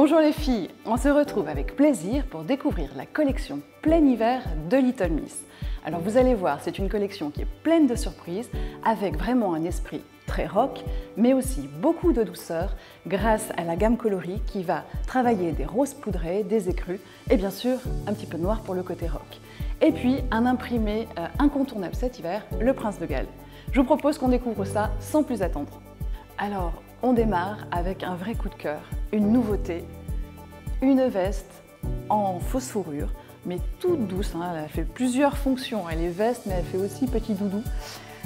Bonjour les filles, on se retrouve avec plaisir pour découvrir la collection plein hiver de Little Miss. Alors vous allez voir, c'est une collection qui est pleine de surprises, avec vraiment un esprit très rock, mais aussi beaucoup de douceur grâce à la gamme coloris qui va travailler des roses poudrées, des écrus et bien sûr un petit peu de noir pour le côté rock. Et puis un imprimé incontournable cet hiver, le Prince de Galles. Je vous propose qu'on découvre ça sans plus attendre. Alors, on démarre avec un vrai coup de cœur, une nouveauté, une veste en fausse fourrure, mais toute douce, hein, elle fait plusieurs fonctions, elle est veste mais elle fait aussi petit doudou.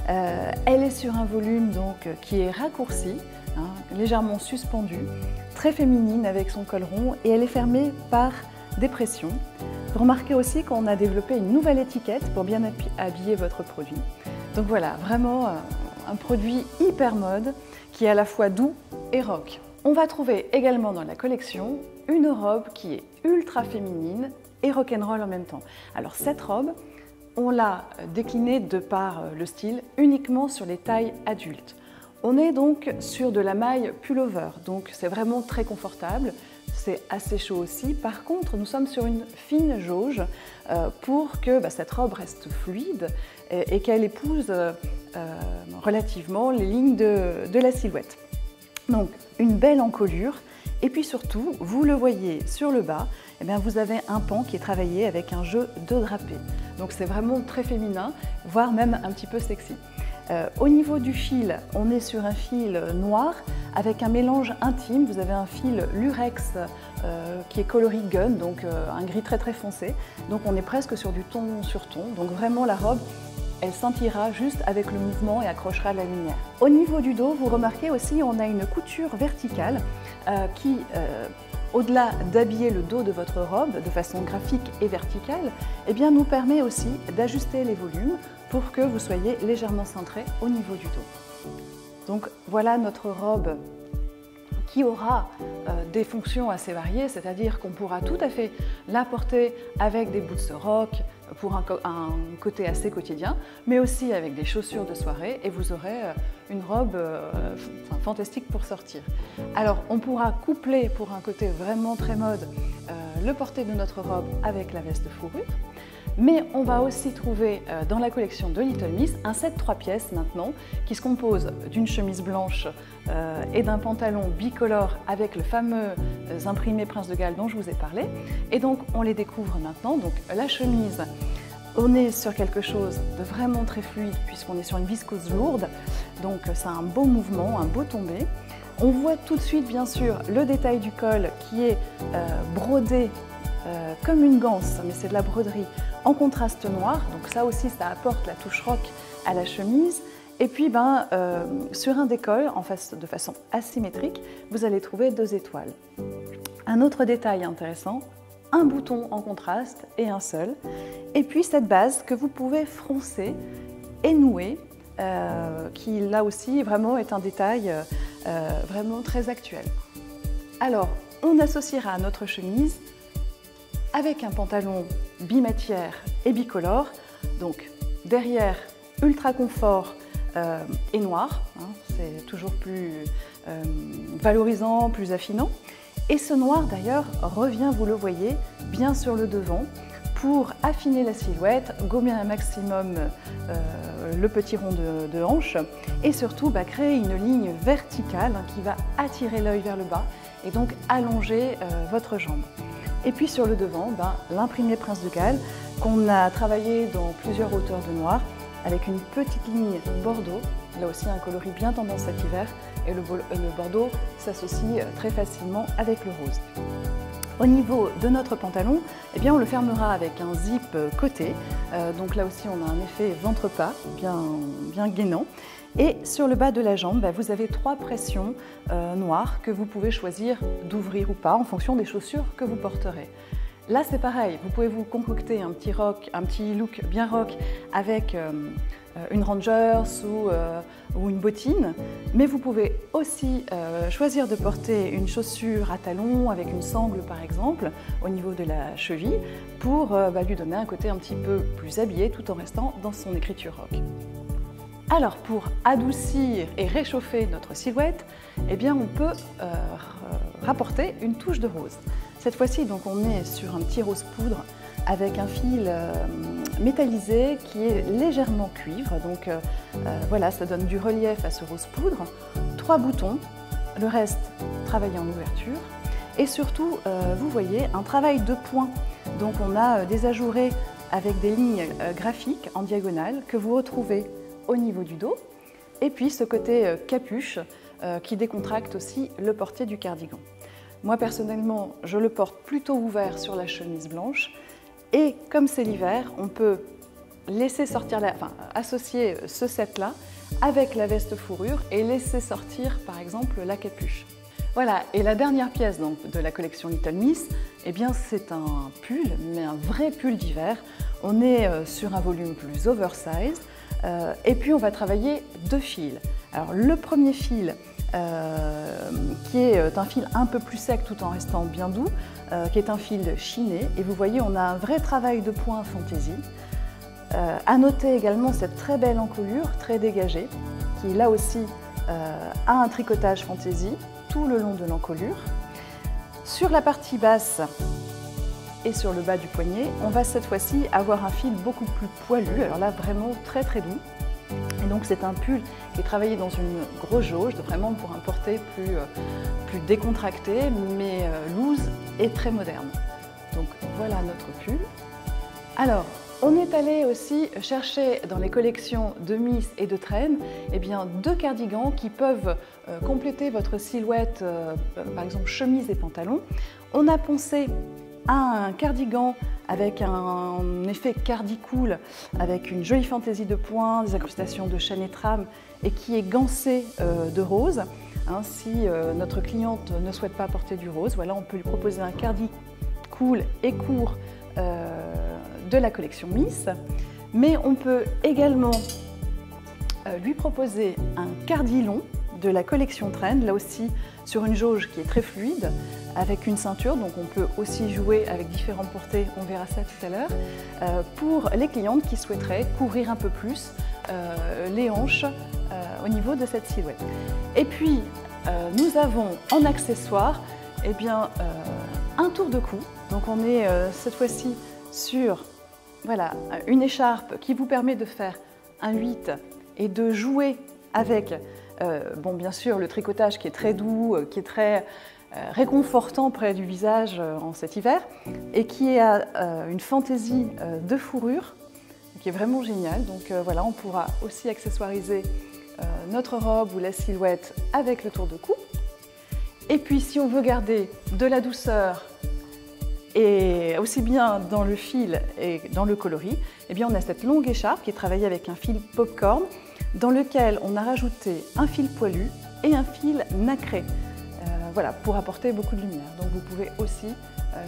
Elle est sur un volume donc, qui est raccourci, hein, légèrement suspendu, très féminine avec son col rond et elle est fermée par des pressions. Vous remarquez aussi qu'on a développé une nouvelle étiquette pour bien habiller votre produit. Donc voilà, vraiment un produit hyper mode qui est à la fois doux et rock. On va trouver également dans la collection une robe qui est ultra féminine et rock'n'roll en même temps. Alors cette robe, on l'a déclinée de par le style uniquement sur les tailles adultes. On est donc sur de la maille pullover, donc c'est vraiment très confortable. C'est assez chaud aussi. Par contre, nous sommes sur une fine jauge pour que cette robe reste fluide et qu'elle épouse relativement les lignes de la silhouette. Donc, une belle encolure. Et puis surtout, vous le voyez sur le bas, eh bien, vous avez un pan qui est travaillé avec un jeu de drapé. Donc c'est vraiment très féminin, voire même un petit peu sexy. Au niveau du fil, on est sur un fil noir avec un mélange intime. Vous avez un fil lurex qui est coloris gun, donc un gris très très foncé. Donc on est presque sur du ton sur ton. Donc vraiment la robe, elle scintillera juste avec le mouvement et accrochera la lumière. Au niveau du dos, vous remarquez aussi, on a une couture verticale qui, au-delà d'habiller le dos de votre robe de façon graphique et verticale, eh bien, nous permet aussi d'ajuster les volumes pour que vous soyez légèrement cintré au niveau du dos. Donc voilà notre robe qui aura des fonctions assez variées, c'est-à-dire qu'on pourra tout à fait la porter avec des boots rock pour un côté assez quotidien, mais aussi avec des chaussures de soirée et vous aurez une robe fantastique pour sortir. Alors on pourra coupler pour un côté vraiment très mode le porté de notre robe avec la veste fourrure. Mais on va aussi trouver dans la collection de Little Miss un set 3 pièces maintenant qui se compose d'une chemise blanche et d'un pantalon bicolore avec le fameux imprimé Prince de Galles dont je vous ai parlé. Et donc on les découvre maintenant. Donc la chemise, on est sur quelque chose de vraiment très fluide puisqu'on est sur une viscose lourde. Donc ça a un beau mouvement, un beau tombé. On voit tout de suite bien sûr le détail du col qui est brodé comme une ganse, mais c'est de la broderie en contraste noir, donc ça aussi ça apporte la touche rock à la chemise. Et puis sur un décol, de façon asymétrique, vous allez trouver 2 étoiles. Un autre détail intéressant, un bouton en contraste et un seul. Et puis cette base que vous pouvez froncer et nouer, qui là aussi vraiment est un détail vraiment très actuel. Alors on associera à notre chemise avec un pantalon bimatière et bicolore, donc derrière ultra confort et noir, hein, c'est toujours plus valorisant, plus affinant. Et ce noir d'ailleurs revient, vous le voyez, bien sur le devant pour affiner la silhouette, gommer un maximum le petit rond de hanche et surtout créer une ligne verticale qui va attirer l'œil vers le bas et donc allonger votre jambe. Et puis sur le devant, l'imprimé Prince de Galles qu'on a travaillé dans plusieurs hauteurs de noir avec une petite ligne bordeaux, là aussi un coloris bien tendance cet hiver et le bordeaux s'associe très facilement avec le rose. Au niveau de notre pantalon, eh bien, on le fermera avec un zip côté, donc là aussi on a un effet ventre-pas bien gainant. Et sur le bas de la jambe, vous avez 3 pressions noires que vous pouvez choisir d'ouvrir ou pas en fonction des chaussures que vous porterez. Là c'est pareil, vous pouvez vous concocter un petit look bien rock avec une Rangers ou une bottine, mais vous pouvez aussi choisir de porter une chaussure à talons avec une sangle par exemple au niveau de la cheville pour lui donner un côté un petit peu plus habillé tout en restant dans son écriture rock. Alors pour adoucir et réchauffer notre silhouette, eh bien on peut rapporter une touche de rose. Cette fois-ci, donc, on est sur un petit rose poudre avec un fil métallisé qui est légèrement cuivre. Donc voilà, ça donne du relief à ce rose poudre. 3 boutons, le reste travaillé en ouverture. Et surtout, vous voyez, un travail de point. Donc on a des ajourés avec des lignes graphiques en diagonale que vous retrouvez au niveau du dos. Et puis ce côté capuche qui décontracte aussi le portier du cardigan. Moi personnellement, je le porte plutôt ouvert sur la chemise blanche. Et comme c'est l'hiver, on peut laisser sortir associer ce set-là avec la veste fourrure et laisser sortir par exemple la capuche. Voilà, et la dernière pièce donc, de la collection Little Miss, eh bien c'est un pull, mais un vrai pull d'hiver. On est sur un volume plus oversize et puis on va travailler 2 fils. Alors le premier fil qui est un fil un peu plus sec tout en restant bien doux, qui est un fil chiné, et vous voyez on a un vrai travail de point fantaisie. À noter également cette très belle encolure, très dégagée, qui là aussi a un tricotage fantaisie tout le long de l'encolure. Sur la partie basse et sur le bas du poignet, on va cette fois-ci avoir un fil beaucoup plus poilu, alors là vraiment très très doux. Et donc c'est un pull qui est travaillé dans une grosse jauge, vraiment pour un porté plus décontracté, mais loose et très moderne. Donc voilà notre pull. Alors, on est allé aussi chercher dans les collections de Miss et de Train eh bien, 2 cardigans qui peuvent compléter votre silhouette, par exemple chemise et pantalon. On a pensé à un cardigan avec un effet cardi-cool, avec une jolie fantaisie de points, des incrustations de chaîne et trame et qui est gancé de rose. Si notre cliente ne souhaite pas porter du rose, voilà, on peut lui proposer un cardi-cool et court de la collection Miss, mais on peut également lui proposer un cardi long de la collection Trend, là aussi sur une jauge qui est très fluide, avec une ceinture, donc on peut aussi jouer avec différents portées, on verra ça tout à l'heure, pour les clientes qui souhaiteraient couvrir un peu plus les hanches au niveau de cette silhouette. Et puis nous avons en accessoire eh bien, un tour de cou, donc on est cette fois-ci sur voilà, une écharpe qui vous permet de faire un 8 et de jouer avec, bon, bien sûr, le tricotage qui est très doux, qui est très réconfortant près du visage en cet hiver et qui a une fantaisie de fourrure qui est vraiment géniale. Donc voilà, on pourra aussi accessoiriser notre robe ou la silhouette avec le tour de cou. Et puis si on veut garder de la douceur et aussi bien dans le fil et dans le coloris, eh bien on a cette longue écharpe qui est travaillée avec un fil popcorn dans lequel on a rajouté un fil poilu et un fil nacré, voilà, pour apporter beaucoup de lumière. Donc vous pouvez aussi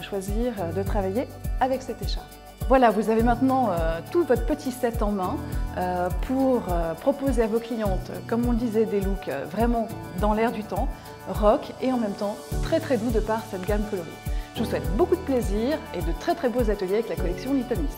choisir de travailler avec cette écharpe. Voilà, vous avez maintenant tout votre petit set en main pour proposer à vos clientes, comme on le disait, des looks vraiment dans l'air du temps, rock et en même temps très très doux de par cette gamme coloris. Je vous souhaite beaucoup de plaisir et de très très beaux ateliers avec la collection Little Miss.